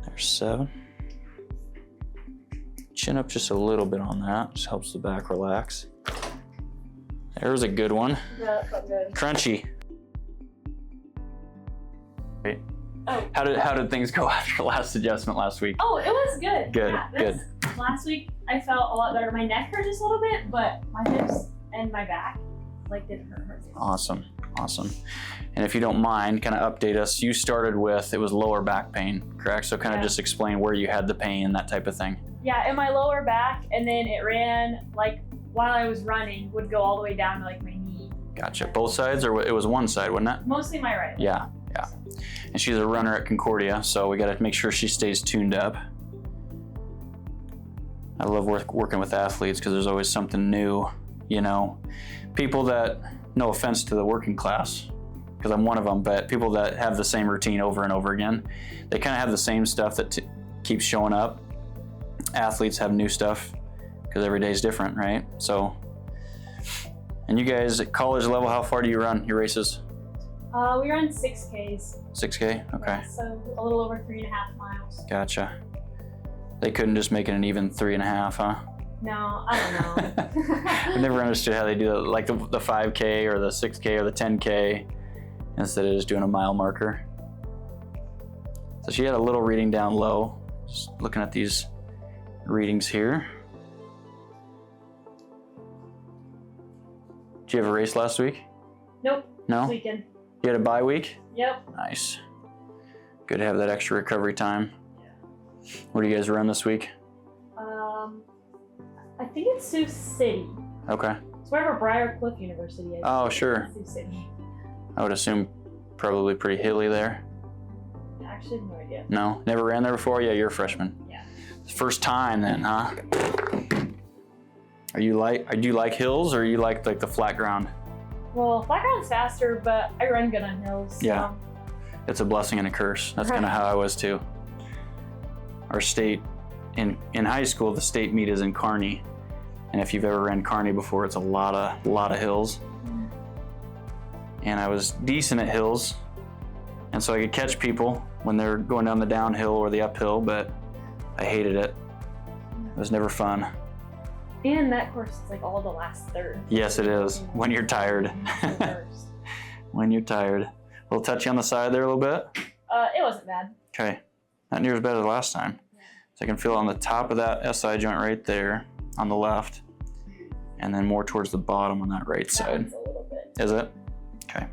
There's 7. Chin up just a little bit on that, just helps the back relax. There's a good one. Yeah, that felt good. Crunchy. Wait. Oh. How did things go after last adjustment last week? Oh, it was good. Good, Yeah, good. Last week I felt a lot better. My neck hurt just a little bit, but my hips and my back didn't hurt. Awesome, awesome. And if you don't mind, kind of update us. You started with, it was lower back pain, correct? So kind of just explain where you had the pain, that type of thing. Yeah, in my lower back, and then it ran while I was running, would go all the way down to my knee. Gotcha. Both sides, or it was one side, wasn't it? Mostly my right. Yeah, yeah. And she's a runner at Concordia, so we got to make sure she stays tuned up. I love working with athletes because there's always something new, you know. People that, no offense to the working class, because I'm one of them, but people that have the same routine over and over again, they kind of have the same stuff that keeps showing up. Athletes have new stuff because every day is different, right? So, and you guys at college level, how far do you run your races? We run 6Ks. 6K? Okay. Yeah, so a little over 3.5 miles. Gotcha. They couldn't just make it an even 3.5, huh? No, I don't know. I never understood how they do that, like the 5K or the 6K or the 10K instead of just doing a mile marker. So she had a little reading down low. Just looking at these readings here. Did you have a race last week? Nope. No? This weekend. You had a bye week? Yep. Nice. Good to have that extra recovery time. What do you guys run this week? I think it's Sioux City. Okay. It's wherever Briar Cliff University is. Oh, sure. Sioux City. I would assume probably pretty hilly there. Actually, I have no idea. No? Never ran there before? Yeah, you're a freshman. Yeah. First time then, huh? Do you like hills or you like the flat ground? Well, flat ground's faster, but I run good on hills. Yeah. It's a blessing and a curse. That's kind of how I was too. Our state, in high school, the state meet is in Kearney. And if you've ever ran Kearney before, it's a lot of hills. And I was decent at hills. And so I could catch people when they're going down the downhill or the uphill, but I hated it. It was never fun. And that course is all the last third. Yes, it is. When you're tired. When you're tired. A little touchy on the side there a little bit? It wasn't bad. Okay. Not near as bad as last time. So I can feel on the top of that SI joint right there on the left, and then more towards the bottom on that right side. A little bit. Is it? Okay.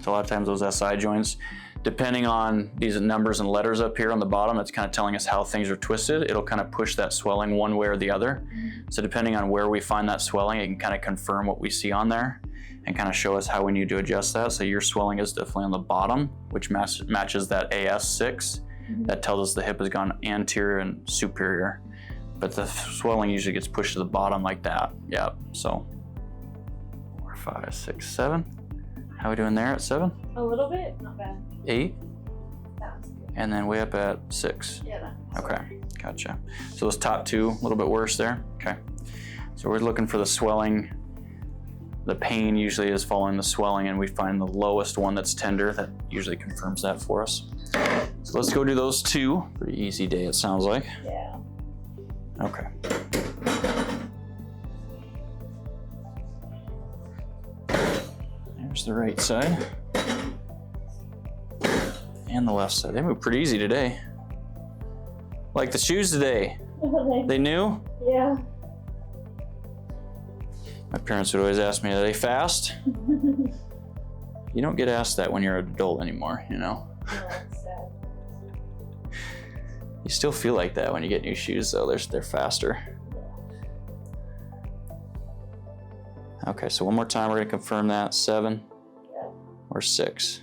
So a lot of times those SI joints, depending on these numbers and letters up here on the bottom, it's kind of telling us how things are twisted. It'll kind of push that swelling one way or the other. So depending on where we find that swelling, it can kind of confirm what we see on there and kind of show us how we need to adjust that. So your swelling is definitely on the bottom, which matches that AS6. That tells us the hip has gone anterior and superior. But the swelling usually gets pushed to the bottom like that. Yep, so 4, 5, 6, 7. How are we doing there at 7? A little bit, not bad. 8? That was good. And then way up at 6. Yeah, Okay, gotcha. So those top 2, a little bit worse there. Okay. So we're looking for the swelling. The pain usually is following the swelling, and we find the lowest one that's tender. That usually confirms that for us. So let's go do those 2. Pretty easy day, it sounds like. Yeah. Okay. There's the right side. And the left side. They move pretty easy today. Like the shoes today. They new? Yeah. My parents would always ask me, are they fast? You don't get asked that when you're an adult anymore, you know? No, that's sad. You still feel like that when you get new shoes, though. They're faster. Okay, so one more time, we're gonna confirm that. 7 or 6?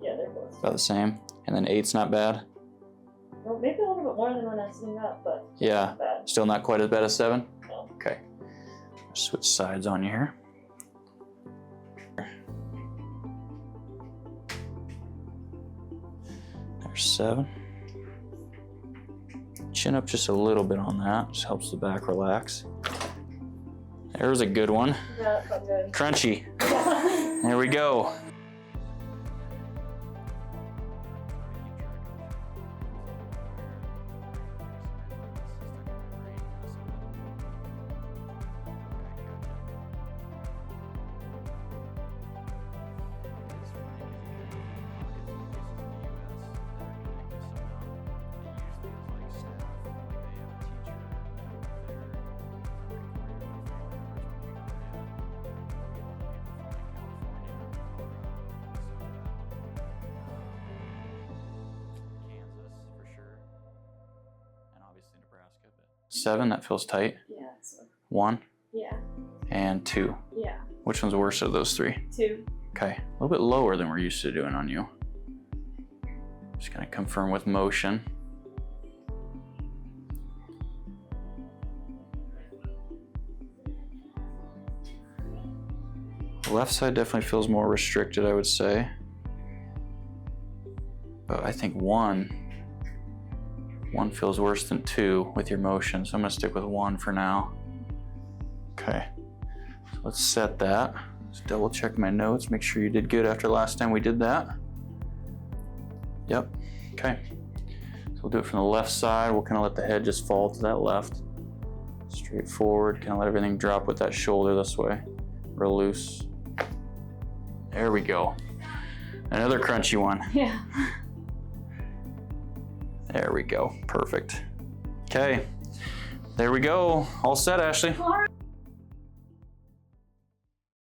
Yeah, they're both About the same. And then 8's not bad? Well, maybe a little bit more than when I swing up, but Yeah, not bad. still not quite as bad as 7? No. Okay. Switch sides on you here. There's 7. Chin up just a little bit on that, just helps the back relax. There's a good one. Yeah, that felt good. Crunchy. There we go. 7, that feels tight. Yeah. So, 1 yeah. and 2. Yeah. Which one's worse of those 3? 2. Okay, a little bit lower than we're used to doing on you. Just gonna confirm with motion. The left side definitely feels more restricted, I would say. But I think 1 feels worse than 2 with your motion, so I'm gonna stick with 1 for now. Okay, so let's set that. Just double check my notes, make sure you did good after last time we did that. Yep, okay. So we'll do it from the left side. We'll kind of let the head just fall to that left. Straight forward, kind of let everything drop with that shoulder this way. Real loose. There we go. Another crunchy one. Yeah. There we go, perfect. Okay, there we go. All set, Ashley. All right.